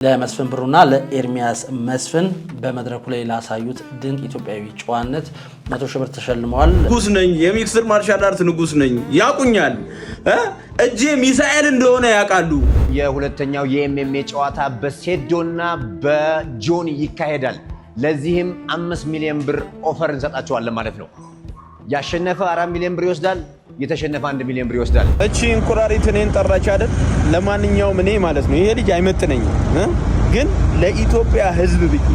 ለመስፍን ብሩና ለኤርሚያስ መስፍን በመድረኩ ላይ ላሳዩት ድንቅ ኢትዮጵያዊ ጨዋነት 100 ሺህ ብር ተሸልመዋል። ንጉስ ነኝ፣ የሚክስድ ማርሻል አርት ንጉስ ነኝ፣ ያቁኛል። እጄ ሚሳኤል እንደሆነ ያውቃሉ። የሁለተኛው የኤምኤምኤ ጨዋታ በሴዶና በጆኒ ይካሄዳል። ለዚህም 5 ሚሊዮን ብር ኦፈር እንሰጣቸዋለን ማለት ነው። ያሸነፈ 4 ሚሊዮን ብር ይወስዳል፣ የተሸነፈ 1 ሚሊዮን ብር ይወስዳል። እቺ እንቁራሪት እኔን ጠራች አይደል? ለማንኛውም እኔ ማለት ነው ይሄ ልጅ አይመጥነኝም፣ ግን ለኢትዮጵያ ሕዝብ ብዬ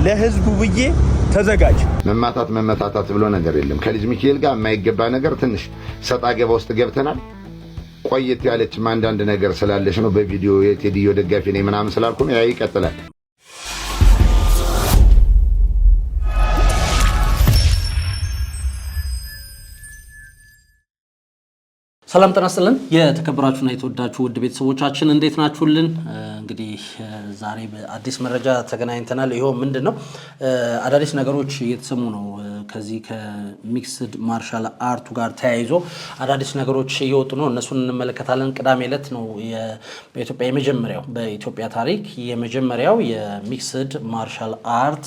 ለሕዝቡ ብዬ ተዘጋጅ። መመታታት ብሎ ነገር የለም። ከልጅ ሚካኤል ጋር የማይገባ ነገር ትንሽ ሰጣ ገባ ውስጥ ገብተናል። ቆየት ያለች አንዳንድ ነገር ስላለሽ ነው። በቪዲዮ የቴዲዮ ደጋፊ ነኝ ምናምን ስላልኩ ነው። ያ ይቀጥላል። ሰላም ጤና ይስጥልን። የተከበራችሁና የተወዳችሁ ውድ ቤተሰቦቻችን እንዴት ናችሁልን? እንግዲህ ዛሬ በአዲስ መረጃ ተገናኝተናል። ይሄው ምንድነው አዳዲስ ነገሮች እየተሰሙ ነው። ከዚህ ከሚክስድ ማርሻል አርቱ ጋር ተያይዞ አዳዲስ ነገሮች እየወጡ ነው። እነሱን እንመለከታለን። ቅዳሜ ዕለት ነው በኢትዮጵያ የመጀመሪያው በኢትዮጵያ ታሪክ የመጀመሪያው የሚክስድ ማርሻል አርት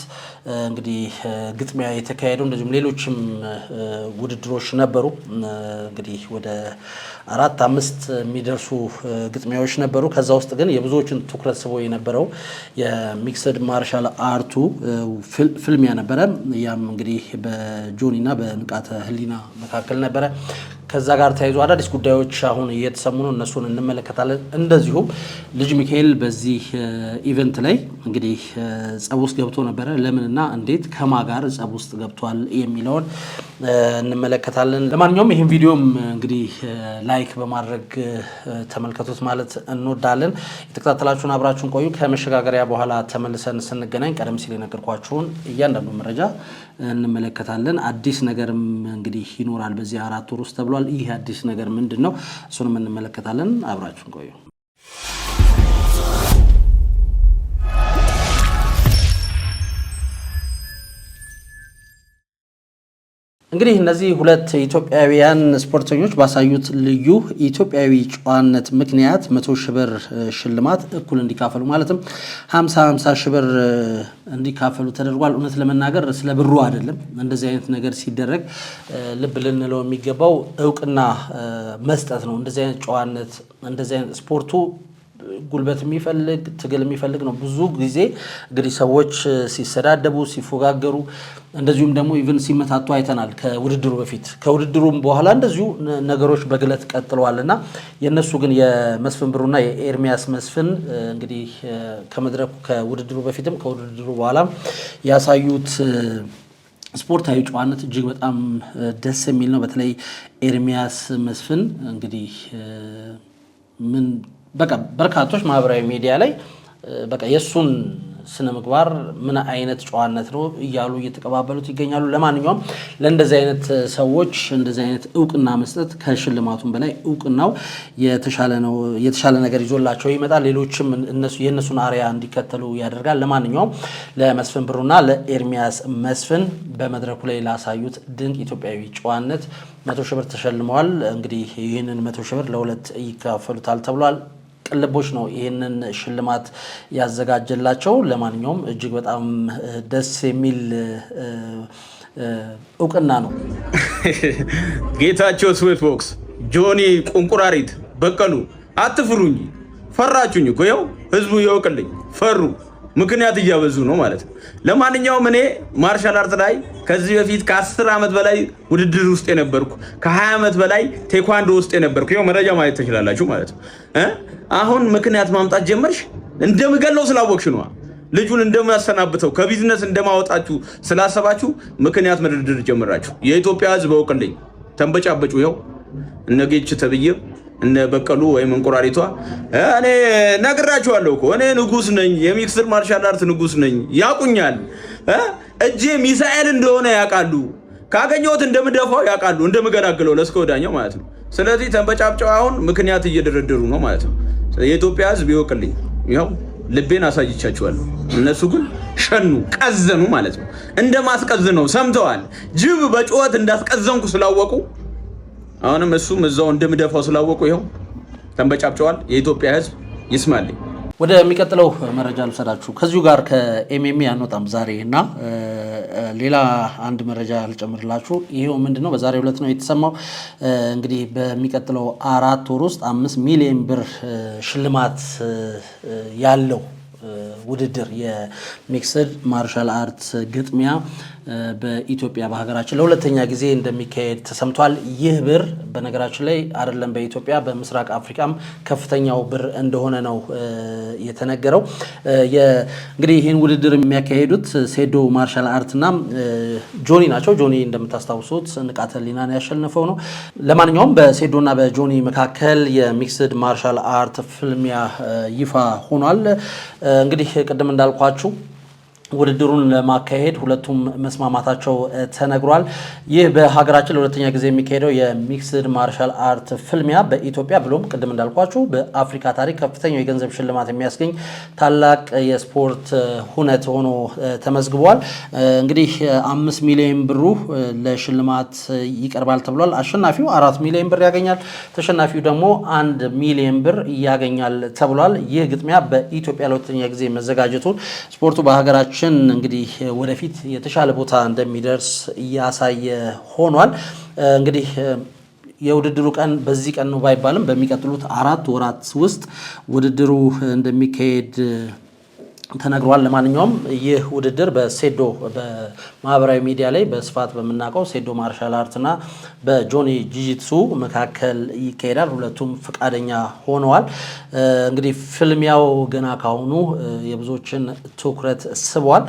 እንግዲህ ግጥሚያ የተካሄደው። እንደዚሁም ሌሎችም ውድድሮች ነበሩ። እንግዲህ ወደ 4-5 የሚደርሱ ግጥሚያዎች ነበሩ። ከዛ ውስጥ ግን የብዙዎችን ትኩረት ስቦ የነበረው የሚክስድ ማርሻል አርቱ ፍልሚያ ነበረ። ያም እንግዲህ በጆኒ እና በንቃተ ህሊና መካከል ነበረ። ከዛ ጋር ተያይዞ አዳዲስ ጉዳዮች አሁን እየተሰሙ ነው። እነሱን እንመለከታለን። እንደዚሁም ልጅ ሚካኤል በዚህ ኢቨንት ላይ እንግዲህ ጸብ ውስጥ ገብቶ ነበረ። ለምንና እንዴት ከማ ጋር ጸብ ውስጥ ገብቷል የሚለውን እንመለከታለን። ለማንኛውም ይህን ቪዲዮም እንግዲህ ላይክ በማድረግ ተመልከቱት ማለት እንወዳለን። የተከታተላችሁን አብራችሁን ቆዩ። ከመሸጋገሪያ በኋላ ተመልሰን ስንገናኝ ቀደም ሲል የነገርኳችሁን እያንዳንዱ መረጃ እንመለከታለን። አዲስ ነገርም እንግዲህ ይኖራል በዚህ 4 ወር ውስጥ ተብሏል። ይህ አዲስ ነገር ምንድነው? እሱንም እንመለከታለን። አብራችሁን ቆዩ። እንግዲህ እነዚህ ሁለት ኢትዮጵያውያን ስፖርተኞች ባሳዩት ልዩ ኢትዮጵያዊ ጨዋነት ምክንያት 100 ሺህ ብር ሽልማት እኩል እንዲካፈሉ ማለትም 50 ሺህ ብር እንዲካፈሉ ተደርጓል። እውነት ለመናገር ስለ ብሩ አይደለም እንደዚህ አይነት ነገር ሲደረግ ልብ ልንለው የሚገባው እውቅና መስጠት ነው። እንደዚህ አይነት ጨዋነት እንደዚህ አይነት ስፖርቱ ጉልበት የሚፈልግ ትግል የሚፈልግ ነው። ብዙ ጊዜ እንግዲህ ሰዎች ሲሰዳደቡ ሲፎጋገሩ እንደዚሁም ደግሞ ኢቭን ሲመታቱ አይተናል ከውድድሩ በፊት። ከውድድሩም በኋላ እንደዚሁ ነገሮች በግለት ቀጥለዋልና የነሱ ግን የመስፍን ብሩና የኤርሚያስ መስፍን እንግዲህ ከመድረኩ ከውድድሩ በፊትም ከውድድሩ በኋላም ያሳዩት ስፖርታዊ ጨዋነት እጅግ በጣም ደስ የሚል ነው። በተለይ ኤርሚያስ መስፍን እንግዲህ ምን በቃ በርካቶች ማህበራዊ ሚዲያ ላይ በቃ የሱን ስነ ምግባር ምን አይነት ጨዋነት ነው እያሉ እየተቀባበሉት ይገኛሉ። ለማንኛውም ለእንደዚህ አይነት ሰዎች እንደዚህ አይነት እውቅና መስጠት ከሽልማቱም በላይ እውቅናው የተሻለ ነገር ይዞላቸው ይመጣል። ሌሎችም የእነሱን አሪያ እንዲከተሉ ያደርጋል። ለማንኛውም ለመስፍን ብሩና ለኤርሚያስ መስፍን በመድረኩ ላይ ላሳዩት ድንቅ ኢትዮጵያዊ ጨዋነት 100 ሺህ ብር ተሸልመዋል። እንግዲህ ይህንን 100 ሺህ ብር ለሁለት ይካፈሉታል ተብሏል። ቅልቦች ነው ይህንን ሽልማት ያዘጋጀላቸው። ለማንኛውም እጅግ በጣም ደስ የሚል እውቅና ነው። ጌታቸው ስዊት ቦክስ፣ ጆኒ ቁንቁራሪት፣ በቀሉ አትፍሩኝ። ፈራችሁኝ እኮ ይኸው ህዝቡ ይወቅልኝ። ፈሩ ምክንያት እያበዙ ነው ማለት ነው። ለማንኛውም እኔ ማርሻል አርት ላይ ከዚህ በፊት ከ10 ዓመት በላይ ውድድር ውስጥ የነበርኩ ከ20 ዓመት በላይ ቴኳንዶ ውስጥ የነበርኩ ይኸው መረጃ ማየት ትችላላችሁ ማለት ነው። አሁን ምክንያት ማምጣት ጀመርሽ። እንደምገለው ስላወቅሽ ነው። ልጁን እንደማያሰናብተው ከቢዝነስ እንደማወጣችሁ ስላሰባችሁ ምክንያት መድርድር ጀመራችሁ። የኢትዮጵያ ህዝብ ወቅልኝ። ተንበጫበጩ። ይኸው እነጌች ተብዬ እነ በቀሉ ወይም እንቁራሪቷ እኔ ነግራችኋለሁ እኮ እኔ ንጉስ ነኝ፣ የሚክስድ ማርሻል አርት ንጉስ ነኝ፣ ያቁኛል። እጄ ሚሳኤል እንደሆነ ያውቃሉ። ካገኘሁት እንደምደፋው ያውቃሉ፣ እንደምገላግለው ለስከ ወዳኛው ማለት ነው። ስለዚህ ተንበጫብጫው አሁን ምክንያት እየደረደሩ ነው ማለት ነው። የኢትዮጵያ ህዝብ ይወቅልኝ። ይኸው ልቤን አሳይቻችኋለሁ። እነሱ ግን ሸኑ፣ ቀዘኑ ማለት ነው። እንደማስቀዝነው ሰምተዋል። ጅብ በጩኸት እንዳስቀዘንኩ ስላወቁ አሁንም እሱም እዛው እንደምደፋው ስላወቁ ይኸው ተንበጫብጨዋል። የኢትዮጵያ ህዝብ ይስማልኝ። ወደሚቀጥለው መረጃ ልሰዳችሁ ከዚሁ ጋር ከኤምኤምኤ አንወጣም ዛሬ እና ሌላ አንድ መረጃ ልጨምርላችሁ። ይሄው ምንድነው በዛሬው ዕለት ነው የተሰማው። እንግዲህ በሚቀጥለው 4 ወር ውስጥ 5 ሚሊዮን ብር ሽልማት ያለው ውድድር የሚክስድ ማርሻል አርት ግጥሚያ በኢትዮጵያ በሀገራችን ለሁለተኛ ጊዜ እንደሚካሄድ ተሰምቷል። ይህ ብር በነገራችን ላይ አይደለም በኢትዮጵያ በምስራቅ አፍሪካም ከፍተኛው ብር እንደሆነ ነው የተነገረው። እንግዲህ ይህን ውድድር የሚያካሄዱት ሴዶ ማርሻል አርትና ጆኒ ናቸው። ጆኒ እንደምታስታውሱት ንቃተ ህሊናን ያሸነፈው ነው። ለማንኛውም በሴዶና በጆኒ መካከል የሚክስድ ማርሻል አርት ፍልሚያ ይፋ ሆኗል። እንግዲህ ቅድም እንዳልኳችሁ ውድድሩን ለማካሄድ ሁለቱም መስማማታቸው ተነግሯል። ይህ በሀገራችን ለሁለተኛ ጊዜ የሚካሄደው የሚክስድ ማርሻል አርት ፍልሚያ በኢትዮጵያ ብሎም ቅድም እንዳልኳችሁ በአፍሪካ ታሪክ ከፍተኛው የገንዘብ ሽልማት የሚያስገኝ ታላቅ የስፖርት ሁነት ሆኖ ተመዝግቧል። እንግዲህ 5 ሚሊዮን ብሩ ለሽልማት ይቀርባል ተብሏል። አሸናፊው 4 ሚሊዮን ብር ያገኛል፣ ተሸናፊው ደግሞ 1 ሚሊዮን ብር ያገኛል ተብሏል። ይህ ግጥሚያ በኢትዮጵያ ለሁለተኛ ጊዜ መዘጋጀቱን ስፖርቱ በሀገራችን እንግዲህ ወደፊት የተሻለ ቦታ እንደሚደርስ እያሳየ ሆኗል። እንግዲህ የውድድሩ ቀን በዚህ ቀን ነው ባይባልም በሚቀጥሉት 4 ወራት ውስጥ ውድድሩ እንደሚካሄድ ተነግሯል። ለማንኛውም ይህ ውድድር በሴዶ በማህበራዊ ሚዲያ ላይ በስፋት በመናቀው ሴዶ ማርሻል አርትና በጆኒ ጂጂትሱ መካከል ይካሄዳል። ሁለቱም ፈቃደኛ ሆነዋል። እንግዲህ ፍልሚያው ገና ካሁኑ የብዙዎችን ትኩረት ስቧል።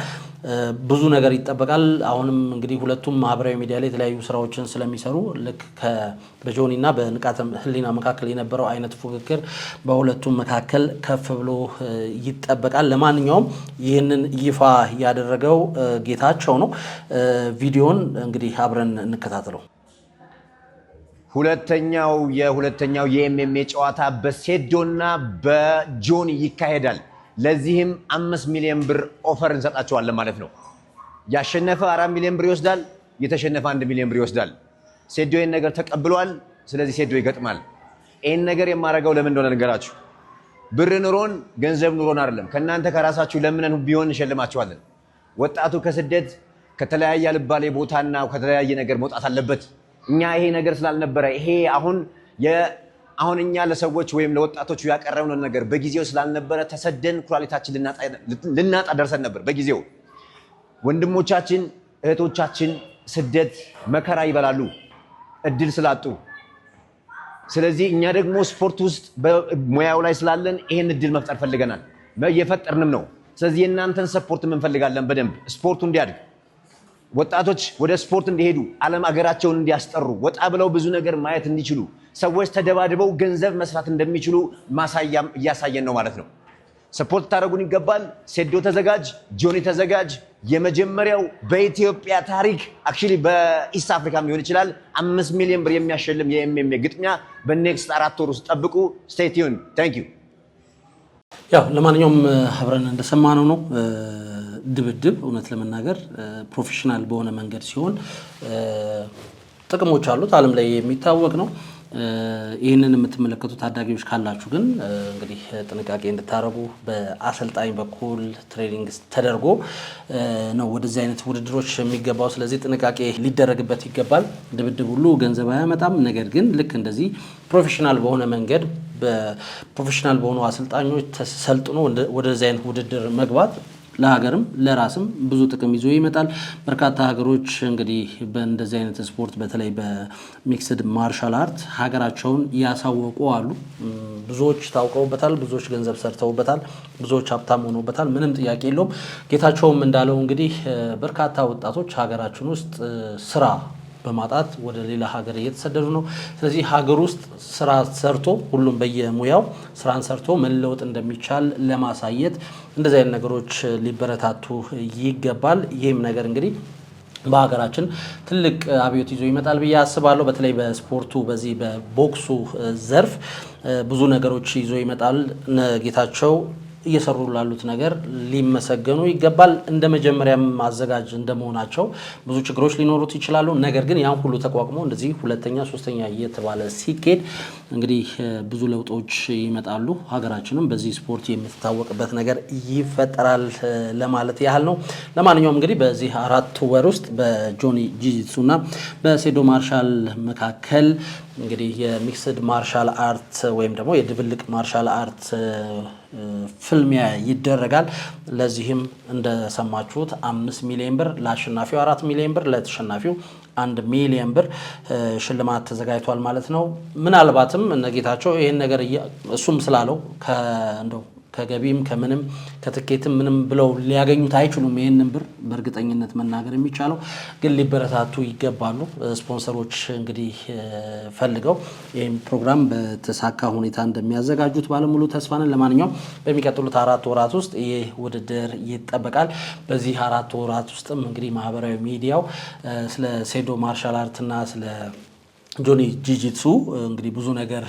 ብዙ ነገር ይጠበቃል። አሁንም እንግዲህ ሁለቱም ማህበራዊ ሚዲያ ላይ የተለያዩ ስራዎችን ስለሚሰሩ ልክ በጆኒና በንቃተ ህሊና መካከል የነበረው አይነት ፉክክር በሁለቱም መካከል ከፍ ብሎ ይጠበቃል። ለማንኛውም ይህንን ይፋ ያደረገው ጌታቸው ነው። ቪዲዮን እንግዲህ አብረን እንከታተለው። ሁለተኛው የኤምኤምኤ ጨዋታ በሴዶና በጆኒ ይካሄዳል። ለዚህም 5 ሚሊዮን ብር ኦፈር እንሰጣቸዋለን ማለት ነው። ያሸነፈ 4 ሚሊዮን ብር ይወስዳል፣ የተሸነፈ 1 ሚሊዮን ብር ይወስዳል። ሴዶ ይህን ነገር ተቀብሏል። ስለዚህ ሴዶ ይገጥማል። ይህን ነገር የማደርገው ለምን እንደሆነ ነገራችሁ። ብር ኑሮን ገንዘብ ኑሮን አይደለም፣ ከእናንተ ከራሳችሁ ለምነን ቢሆን እንሸልማችኋለን። ወጣቱ ከስደት ከተለያየ አልባሌ ቦታና ከተለያየ ነገር መውጣት አለበት። እኛ ይሄ ነገር ስላልነበረ ይሄ አሁን እኛ ለሰዎች ወይም ለወጣቶቹ ያቀረብነው ነገር በጊዜው ስላልነበረ ተሰደን ኩላሊታችን ልናጣ ደርሰን ነበር። በጊዜው ወንድሞቻችን እህቶቻችን ስደት መከራ ይበላሉ እድል ስላጡ። ስለዚህ እኛ ደግሞ ስፖርት ውስጥ በሙያው ላይ ስላለን ይሄን እድል መፍጠር ፈልገናል፣ እየፈጠርንም ነው። ስለዚህ የእናንተን ሰፖርት እንፈልጋለን። በደንብ ስፖርቱ እንዲያድግ፣ ወጣቶች ወደ ስፖርት እንዲሄዱ፣ ዓለም አገራቸውን እንዲያስጠሩ፣ ወጣ ብለው ብዙ ነገር ማየት እንዲችሉ፣ ሰዎች ተደባድበው ገንዘብ መስራት እንደሚችሉ ማሳያም እያሳየን ነው ማለት ነው። ሰፖርት ታደርጉን ይገባል። ሴዶ ተዘጋጅ፣ ጆኒ ተዘጋጅ። የመጀመሪያው በኢትዮጵያ ታሪክ አክቹሊ በኢስት አፍሪካም ሊሆን ይችላል 5 ሚሊዮን ብር የሚያሸልም የኤምኤምኤ ግጥሚያ በኔክስት 4 ወር ውስጥ ጠብቁ። ስቴይ ቲዩን። ታንክ ዩ። ያው ለማንኛውም አብረን እንደሰማነው ነው ድብድብ እውነት ለመናገር ፕሮፌሽናል በሆነ መንገድ ሲሆን ጥቅሞች አሉት፣ ዓለም ላይ የሚታወቅ ነው። ይህንን የምትመለከቱ ታዳጊዎች ካላችሁ ግን እንግዲህ ጥንቃቄ እንድታረጉ በአሰልጣኝ በኩል ትሬኒንግ ተደርጎ ነው ወደዚህ አይነት ውድድሮች የሚገባው። ስለዚህ ጥንቃቄ ሊደረግበት ይገባል። ድብድብ ሁሉ ገንዘብ አያመጣም። ነገር ግን ልክ እንደዚህ ፕሮፌሽናል በሆነ መንገድ በፕሮፌሽናል በሆኑ አሰልጣኞች ተሰልጥኖ ወደዚህ አይነት ውድድር መግባት ለሀገርም ለራስም ብዙ ጥቅም ይዞ ይመጣል። በርካታ ሀገሮች እንግዲህ በእንደዚህ አይነት ስፖርት በተለይ በሚክስድ ማርሻል አርት ሀገራቸውን ያሳወቁ አሉ። ብዙዎች ታውቀውበታል፣ ብዙዎች ገንዘብ ሰርተውበታል፣ ብዙዎች ሀብታም ሆነውበታል። ምንም ጥያቄ የለውም። ጌታቸውም እንዳለው እንግዲህ በርካታ ወጣቶች ሀገራችን ውስጥ ስራ በማጣት ወደ ሌላ ሀገር እየተሰደዱ ነው። ስለዚህ ሀገር ውስጥ ስራ ሰርቶ ሁሉም በየሙያው ስራን ሰርቶ መለወጥ እንደሚቻል ለማሳየት እንደዚህ አይነት ነገሮች ሊበረታቱ ይገባል። ይህም ነገር እንግዲህ በሀገራችን ትልቅ አብዮት ይዞ ይመጣል ብዬ አስባለሁ። በተለይ በስፖርቱ በዚህ በቦክሱ ዘርፍ ብዙ ነገሮች ይዞ ይመጣል። ጌታቸው እየሰሩ ላሉት ነገር ሊመሰገኑ ይገባል። እንደ መጀመሪያም አዘጋጅ እንደመሆናቸው ብዙ ችግሮች ሊኖሩት ይችላሉ። ነገር ግን ያን ሁሉ ተቋቁሞ እንደዚህ ሁለተኛ ሶስተኛ እየተባለ ሲኬድ እንግዲህ ብዙ ለውጦች ይመጣሉ። ሀገራችንም በዚህ ስፖርት የምትታወቅበት ነገር ይፈጠራል ለማለት ያህል ነው። ለማንኛውም እንግዲህ በዚህ 4 ወር ውስጥ በጆኒ ጂጂትሱና በሴዶ ማርሻል መካከል እንግዲህ የሚክስድ ማርሻል አርት ወይም ደግሞ የድብልቅ ማርሻል አርት ፍልሚያ ይደረጋል። ለዚህም እንደሰማችሁት 5 ሚሊዮን ብር ለአሸናፊው 4 ሚሊዮን ብር ለተሸናፊው 1 ሚሊዮን ብር ሽልማት ተዘጋጅቷል ማለት ነው። ምናልባትም እነጌታቸው ይሄን ነገር እሱም ስላለው እንደው ከገቢም ከምንም ከትኬትም ምንም ብለው ሊያገኙት አይችሉም። ይሄንን ብር በእርግጠኝነት መናገር የሚቻለው ግን ሊበረታቱ ይገባሉ። ስፖንሰሮች እንግዲህ ፈልገው ይሄን ፕሮግራም በተሳካ ሁኔታ እንደሚያዘጋጁት ባለሙሉ ተስፋ ነን። ለማንኛውም በሚቀጥሉት 4 ወራት ውስጥ ይህ ውድድር ይጠበቃል። በዚህ 4 ወራት ውስጥም እንግዲህ ማህበራዊ ሚዲያው ስለ ሴዶ ማርሻል አርትና ስለ ጆኒ ጂጂትሱ እንግዲህ ብዙ ነገር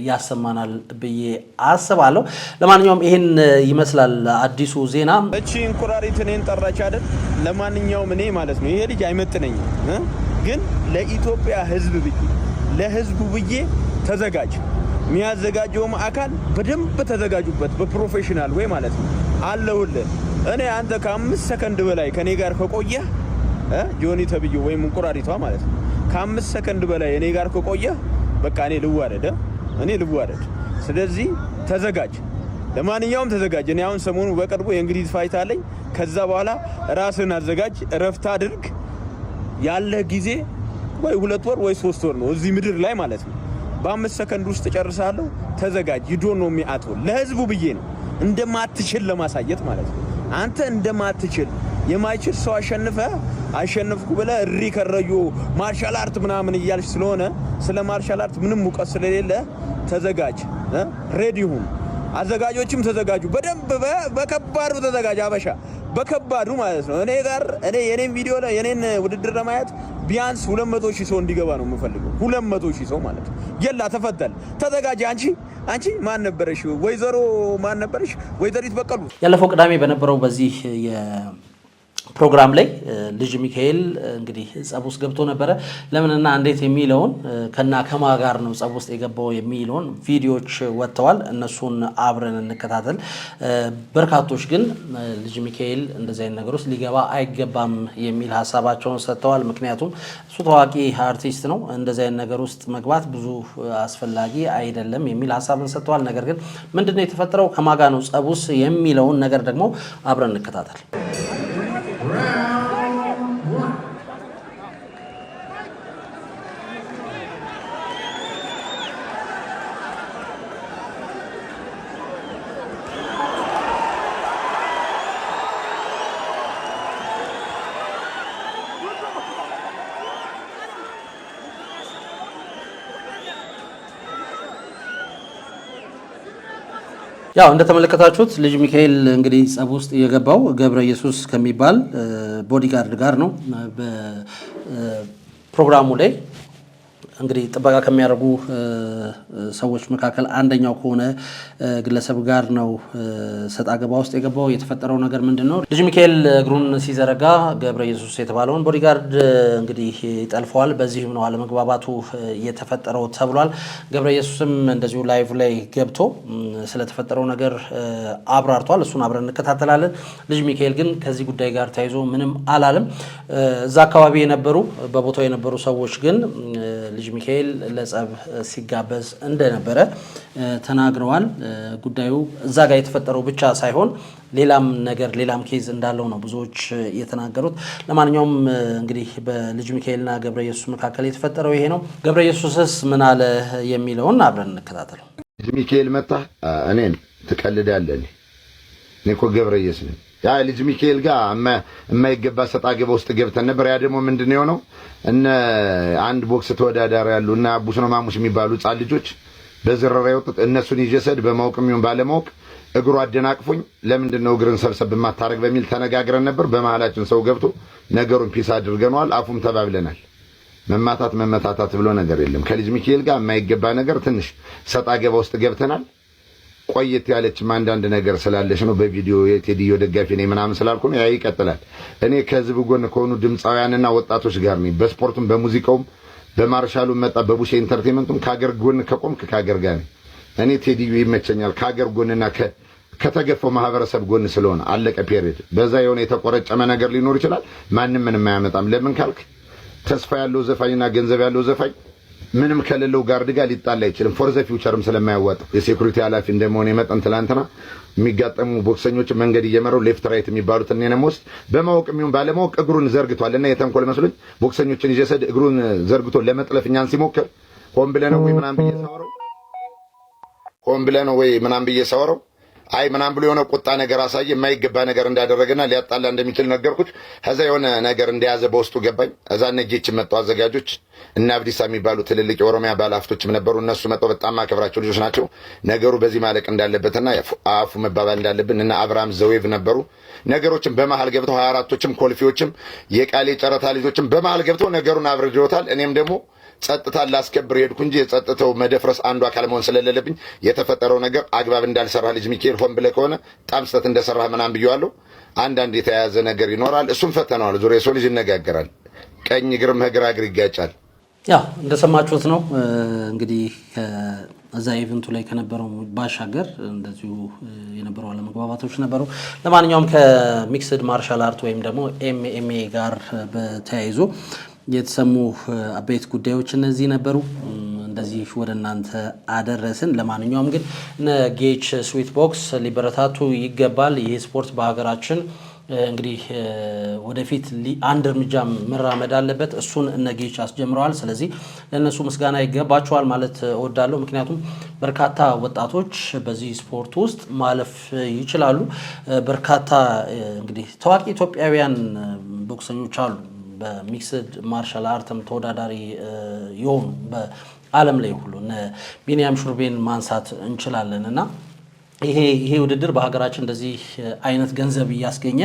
ያሰማናል ብዬ አስባለሁ። ለማንኛውም ይሄን ይመስላል አዲሱ ዜና። እቺ እንቁራሪት እኔን ጠራች አይደል? ለማንኛውም እኔ ማለት ነው ይሄ ልጅ አይመጥነኝም፣ ግን ለኢትዮጵያ ሕዝብ ብዬ ለሕዝቡ ብዬ ተዘጋጅ። የሚያዘጋጀውም አካል በደንብ ተዘጋጁበት፣ በፕሮፌሽናል ወይ ማለት ነው አለውልህ። እኔ አንተ ከ5 ሰከንድ በላይ ከኔ ጋር ከቆየህ ጆኒ ተብዬው ወይም እንቁራሪቷ ማለት ነው ከ5 ሰከንድ በላይ እኔ ጋር ከቆየ በቃ እኔ ልዋረድ። ስለዚህ ተዘጋጅ፣ ለማንኛውም ተዘጋጅ። እኔ አሁን ሰሞኑ በቅርቡ የእንግሊዝ ፋይት አለኝ። ከዛ በኋላ ራስን አዘጋጅ፣ እረፍት አድርግ። ያለ ጊዜ ወይ 2 ወር ወይ 3 ወር ነው እዚህ ምድር ላይ ማለት ነው። በ5 ሰከንድ ውስጥ ጨርሳለሁ። ተዘጋጅ። ይዶን ነው የሚያጠው ለህዝቡ ብዬ ነው እንደማትችል ለማሳየት ማለት ነው። አንተ እንደማትችል የማይችል ሰው አሸነፍኩ ብለ እሪ ከረዩ ማርሻል አርት ምናምን እያልሽ ስለሆነ ስለ ማርሻል አርት ምንም ሙቀት ስለሌለ ተዘጋጅ፣ ሬዲ ሁን። አዘጋጆችም ተዘጋጁ፣ በደንብ በከባዱ ተዘጋጅ። አበሻ በከባዱ ማለት ነው። እኔ የኔን ቪዲዮ ላይ የኔን ውድድር ለማየት ቢያንስ 200,000 ሰው እንዲገባ ነው የምፈልገው። 200,000 ሰው ማለት ነው። የላ ተፈተል፣ ተዘጋጅ። አንቺ ማን ነበርሽ? ወይዘሮ ማን ነበርሽ? ወይዘሪት በቀሉ። ያለፈው ቅዳሜ በነበረው በዚህ ፕሮግራም ላይ ልጅ ሚካኤል እንግዲህ ጸብ ውስጥ ገብቶ ነበረ። ለምንና እንዴት የሚለውን ከማ ጋር ነው ጸብ ውስጥ የገባው የሚለውን ቪዲዮዎች ወጥተዋል። እነሱን አብረን እንከታተል። በርካቶች ግን ልጅ ሚካኤል እንደዚህ አይነት ነገር ውስጥ ሊገባ አይገባም የሚል ሀሳባቸውን ሰጥተዋል። ምክንያቱም እሱ ታዋቂ አርቲስት ነው፣ እንደዚህ አይነት ነገር ውስጥ መግባት ብዙ አስፈላጊ አይደለም የሚል ሀሳብን ሰጥተዋል። ነገር ግን ምንድነው የተፈጠረው ከማ ጋር ነው ጸብ ውስጥ የሚለውን ነገር ደግሞ አብረን እንከታተል። ያው እንደተመለከታችሁት ልጅ ሚካኤል እንግዲህ ጸብ ውስጥ የገባው ገብረ ኢየሱስ ከሚባል ቦዲጋርድ ጋር ነው። በፕሮግራሙ ላይ እንግዲህ ጥበቃ ከሚያደርጉ ሰዎች መካከል አንደኛው ከሆነ ግለሰብ ጋር ነው ሰጣ ገባ ውስጥ የገባው። የተፈጠረው ነገር ምንድነው? ልጅ ሚካኤል እግሩን ሲዘረጋ ገብረ ኢየሱስ የተባለውን ቦዲጋርድ እንግዲህ ይጠልፈዋል። በዚህም ነው አለመግባባቱ የተፈጠረው ተብሏል። ገብረ ኢየሱስም እንደዚሁ ላይቭ ላይ ገብቶ ስለተፈጠረው ነገር አብራርቷል። እሱን አብረን እንከታተላለን። ልጅ ሚካኤል ግን ከዚህ ጉዳይ ጋር ተያይዞ ምንም አላለም። እዛ አካባቢ የነበሩ በቦታው የነበሩ ሰዎች ግን ልጅ ሚካኤል ለጸብ ሲጋበዝ እንደነበረ ተናግረዋል። ጉዳዩ እዛ ጋር የተፈጠረው ብቻ ሳይሆን ሌላም ኬዝ እንዳለው ነው ብዙዎች የተናገሩት። ለማንኛውም እንግዲህ በልጅ ሚካኤልና ገብረ ኢየሱስ መካከል የተፈጠረው ይሄ ነው። ገብረ ኢየሱስስ ምን አለ የሚለውን አብረን እንከታተለው። ልጅ ሚካኤል መጣ እኔን ትቀልዳለህ? እኔ እኮ ገብረ ኢየሱስ ነኝ። ያ ልጅ ሚካኤል ጋር የማይገባ ሰጣ ገባ ውስጥ ገብተን ነበር። ያ ደግሞ ምንድነው የሆነው? እነ አንድ ቦክስ ተወዳዳሪ ያሉ እና አቡስ ነው ማሙሽ የሚባሉ ጻል ልጆች በዝረራ ይወጡት እነሱን ይጀሰድ በማውቅም ይሁን ባለማውቅ እግሩ አደናቅፎኝ ለምንድነው እግርን ሰብሰብ ማታረግ በሚል ተነጋግረን ነበር። በመሃላችን ሰው ገብቶ ነገሩን ፒስ አድርገናል። አፉም ተባብለናል። መመታታት ብሎ ነገር የለም። ከልጅ ሚካኤል ጋር የማይገባ ነገር ትንሽ ሰጣ ገባ ውስጥ ገብተናል። ቆየት ያለች አንዳንድ ነገር ስላለሽ ነው በቪዲዮ የቴዲዮ ደጋፊ ነኝ ምናምን ስላልኩ ነው። ያ ይቀጥላል። እኔ ከህዝብ ጎን ከሆኑ ድምጻውያንና ወጣቶች ጋር ነኝ። በስፖርቱም በሙዚቃውም በማርሻሉ መጣ በቡሽ ኢንተርቴይንመንቱም ከሀገር ጎን ከቆምክ ከሀገር ጋር ነኝ። እኔ ቴዲዮ ይመቸኛል ከሀገር ጎንና ከተገፈው ማህበረሰብ ጎን ስለሆነ አለቀ ፔሪድ። በዛ የሆነ የተቆረጨመ ነገር ሊኖር ይችላል። ማንም ምንም አያመጣም። ለምን ካልክ ተስፋ ያለው ዘፋኝና ገንዘብ ያለው ዘፋኝ ምንም ከሌለው ጋርድ ጋር ሊጣላ አይችልም። ፎር ዘ ፊውቸርም ስለማያዋጣ የሴኩሪቲ ኃላፊ እንደመሆነ መጠን ትላንትና የሚጋጠሙ ቦክሰኞች መንገድ እየመረው ሌፍት ራይት የሚባሉት እኔንም ውስጥ በማወቅ የሚሆን ባለማወቅ እግሩን ዘርግቷልና የተንኮል መስሎኝ ቦክሰኞችን ይጀሰድ እግሩን ዘርግቶ ለመጥለፍ እኛን ሲሞክር ሆን ብለህ ነው ወይ ምናምን ብዬ ሳወራው አይ ምናምን ብሎ የሆነ ቁጣ ነገር አሳየ። የማይገባ ነገር እንዳደረገና ሊያጣላ እንደሚችል ነገርኩት። ከዛ የሆነ ነገር እንደያዘ በውስጡ ገባኝ። እዛ ነጌች መጡ አዘጋጆች እና አብዲሳ የሚባሉ ትልልቅ የኦሮሚያ ባለሀብቶችም ነበሩ። እነሱ መጥተው በጣም ማከብራቸው ልጆች ናቸው። ነገሩ በዚህ ማለቅ እንዳለበትና አፉ መባባል እንዳለብን እና አብርሃም ዘዌቭ ነበሩ። ነገሮችን በመሃል ገብተው 24ቶችም ኮልፊዎችም የቃሌ ጨረታ ልጆችም በመሃል ገብተው ነገሩን አብርደውታል። እኔም ደግሞ ጸጥታ ላስከብር ሄድኩ እንጂ የጸጥታው መደፍረስ አንዱ አካል መሆን ስለሌለብኝ የተፈጠረው ነገር አግባብ እንዳልሰራ ልጅ ሚካኤል ሆን ብለህ ከሆነ ጣምስተት እንደሰራህ ምናምን ብየዋለሁ። አንዳንድ የተያያዘ ነገር ይኖራል። እሱም ፈተናዋል። ዙሪያ የሰው ልጅ ይነጋገራል። ቀኝ እግርም ከግራ እግር ይጋጫል። ያ እንደሰማችሁት ነው እንግዲህ እዛ ኢቨንቱ ላይ ከነበረው ባሻገር እንደዚሁ የነበሩ አለመግባባቶች ነበሩ። ለማንኛውም ከሚክስድ ማርሻል አርት ወይም ደግሞ ኤምኤምኤ ጋር በተያይዞ የተሰሙ አበይት ጉዳዮች እነዚህ ነበሩ። እንደዚህ ወደ እናንተ አደረስን። ለማንኛውም ግን ጌች ስዊት ቦክስ ሊበረታቱ ይገባል። ይህ ስፖርት በሀገራችን እንግዲህ ወደፊት አንድ እርምጃ መራመድ አለበት። እሱን ጌች አስጀምረዋል። ስለዚህ ለእነሱ ምስጋና ይገባቸዋል ማለት እወዳለሁ። ምክንያቱም በርካታ ወጣቶች በዚህ ስፖርት ውስጥ ማለፍ ይችላሉ። በርካታ እንግዲህ ታዋቂ ኢትዮጵያውያን ቦክሰኞች አሉ በሚክስድ ማርሻል አርትም ተወዳዳሪ የሆኑ በዓለም ላይ ሁሉ ቢኒያም ሹርቤን ማንሳት እንችላለን እና ይሄ ውድድር በሀገራችን እንደዚህ አይነት ገንዘብ እያስገኘ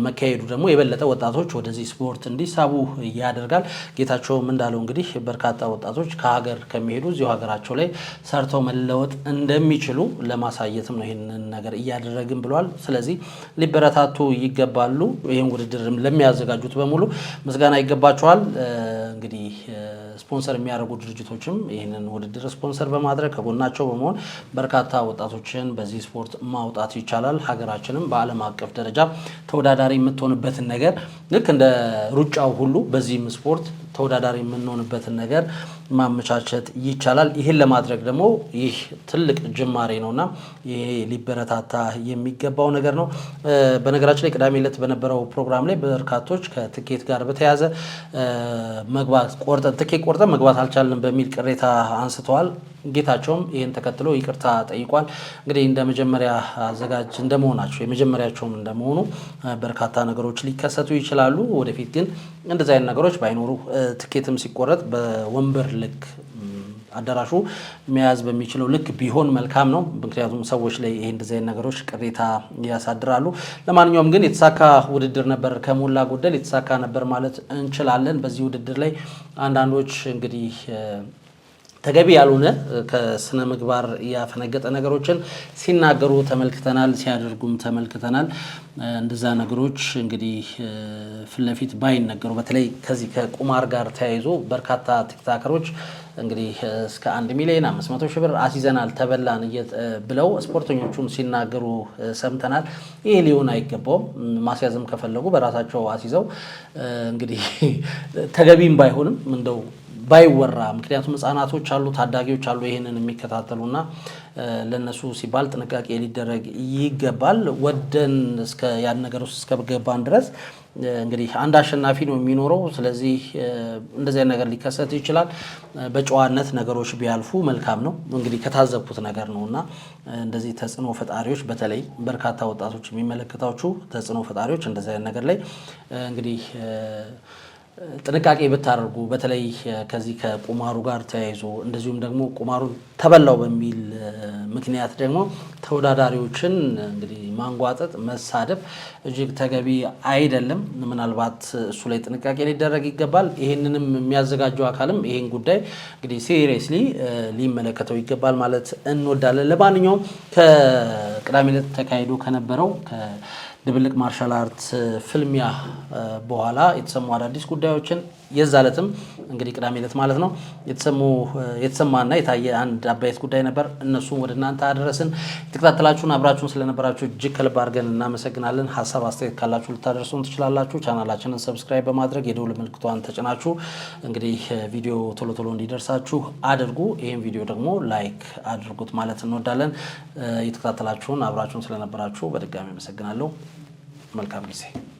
መካሄዱ ደግሞ የበለጠ ወጣቶች ወደዚህ ስፖርት እንዲሳቡ ያደርጋል። ጌታቸውም እንዳለው እንግዲህ በርካታ ወጣቶች ከሀገር ከሚሄዱ እዚሁ ሀገራቸው ላይ ሰርተው መለወጥ እንደሚችሉ ለማሳየትም ነው ይህንን ነገር እያደረግን ብሏል። ስለዚህ ሊበረታቱ ይገባሉ። ይህን ውድድር ለሚያዘጋጁት በሙሉ ምስጋና ይገባቸዋል። እንግዲህ ስፖንሰር የሚያደርጉ ድርጅቶችም ይህንን ውድድር ስፖንሰር በማድረግ ከጎናቸው በመሆን በርካታ ወጣቶችን በዚህ ስፖርት ማውጣት ይቻላል። ሀገራችንም በዓለም አቀፍ ደረጃ ተወዳዳሪ የምትሆንበትን ነገር ልክ እንደ ሩጫው ሁሉ በዚህም ስፖርት ተወዳዳሪ የምንሆንበትን ነገር ማመቻቸት ይቻላል። ይህን ለማድረግ ደግሞ ይህ ትልቅ ጅማሬ ነውና ይሄ ሊበረታታ የሚገባው ነገር ነው። በነገራችን ላይ ቅዳሜ ዕለት በነበረው ፕሮግራም ላይ በርካቶች ከትኬት ጋር በተያያዘ ትኬት ቆርጠን መግባት አልቻልንም በሚል ቅሬታ አንስተዋል። ጌታቸውም ይህን ተከትሎ ይቅርታ ጠይቋል። እንግዲህ እንደ መጀመሪያ አዘጋጅ እንደመሆናቸው የመጀመሪያቸውም እንደመሆኑ በርካታ ነገሮች ሊከሰቱ ይችላሉ። ወደፊት ግን እንደዚህ አይነት ነገሮች ባይኖሩ ትኬትም ሲቆረጥ በወንበር ልክ አዳራሹ መያዝ በሚችለው ልክ ቢሆን መልካም ነው። ምክንያቱም ሰዎች ላይ ይሄ እንደዚህ አይነት ነገሮች ቅሬታ ያሳድራሉ። ለማንኛውም ግን የተሳካ ውድድር ነበር፣ ከሞላ ጎደል የተሳካ ነበር ማለት እንችላለን። በዚህ ውድድር ላይ አንዳንዶች እንግዲህ ተገቢ ያልሆነ ከስነ ምግባር ያፈነገጠ ነገሮችን ሲናገሩ ተመልክተናል፣ ሲያደርጉም ተመልክተናል። እንደዛ ነገሮች እንግዲህ ፊት ለፊት ባይነገሩ በተለይ ከዚህ ከቁማር ጋር ተያይዞ በርካታ ቲክታከሮች እንግዲህ እስከ 1 ሚሊዮን 500 ሺህ ብር አስይዘናል ተበላን ብለው ስፖርተኞቹን ሲናገሩ ሰምተናል። ይሄ ሊሆን አይገባውም። ማስያዝም ከፈለጉ በራሳቸው አስይዘው እንግዲህ ተገቢም ባይሆንም እንደው ባይወራ። ምክንያቱም ህፃናቶች አሉ፣ ታዳጊዎች አሉ ይሄንን የሚከታተሉና ለነሱ ሲባል ጥንቃቄ ሊደረግ ይገባል። ወደን እስከ ያን ነገር ውስጥ እስከገባን ድረስ እንግዲህ አንድ አሸናፊ ነው የሚኖረው። ስለዚህ እንደዚህ ነገር ሊከሰት ይችላል። በጨዋነት ነገሮች ቢያልፉ መልካም ነው። እንግዲህ ከታዘብኩት ነገር ነውና እንደዚህ ተጽዕኖ ፈጣሪዎች በተለይ በርካታ ወጣቶች የሚመለከታችሁ ተጽዕኖ ፈጣሪዎች እንደዚህ አይነት ነገር ላይ እንግዲህ ጥንቃቄ ብታደርጉ በተለይ ከዚህ ከቁማሩ ጋር ተያይዞ እንደዚሁም ደግሞ ቁማሩን ተበላው በሚል ምክንያት ደግሞ ተወዳዳሪዎችን እንግዲህ ማንጓጠጥ መሳደብ እጅግ ተገቢ አይደለም ምናልባት እሱ ላይ ጥንቃቄ ሊደረግ ይገባል ይሄንንም የሚያዘጋጀው አካልም ይሄን ጉዳይ እንግዲህ ሲሪየስሊ ሊመለከተው ይገባል ማለት እንወዳለን ለማንኛውም ከቅዳሜ ዕለት ተካሂዶ ከነበረው ድብልቅ ማርሻል አርት ፍልሚያ በኋላ የተሰሙ አዳዲስ ጉዳዮችን የዛለትም እንግዲህ ቅዳሜ ዕለት ማለት ነው የተሰማና የታየ አንድ አባይት ጉዳይ ነበር እነሱን ወደ እናንተ አደረስን ተከታተላችሁን አብራችሁን ስለነበራችሁ እጅግ ከልብ አድርገን እናመሰግናለን ሐሳብ አስተያየት ካላችሁ ልታደርሱን ትችላላችሁ ቻናላችንን ሰብስክራይብ በማድረግ የደውል ምልክቷን ተጭናችሁ እንግዲህ ቪዲዮ ቶሎ እንዲደርሳችሁ አድርጉ ይሄን ቪዲዮ ደግሞ ላይክ አድርጉት ማለት እንወዳለን የተከታተላችሁን አብራችሁን ስለነበራችሁ በድጋሚ አመሰግናለሁ መልካም ጊዜ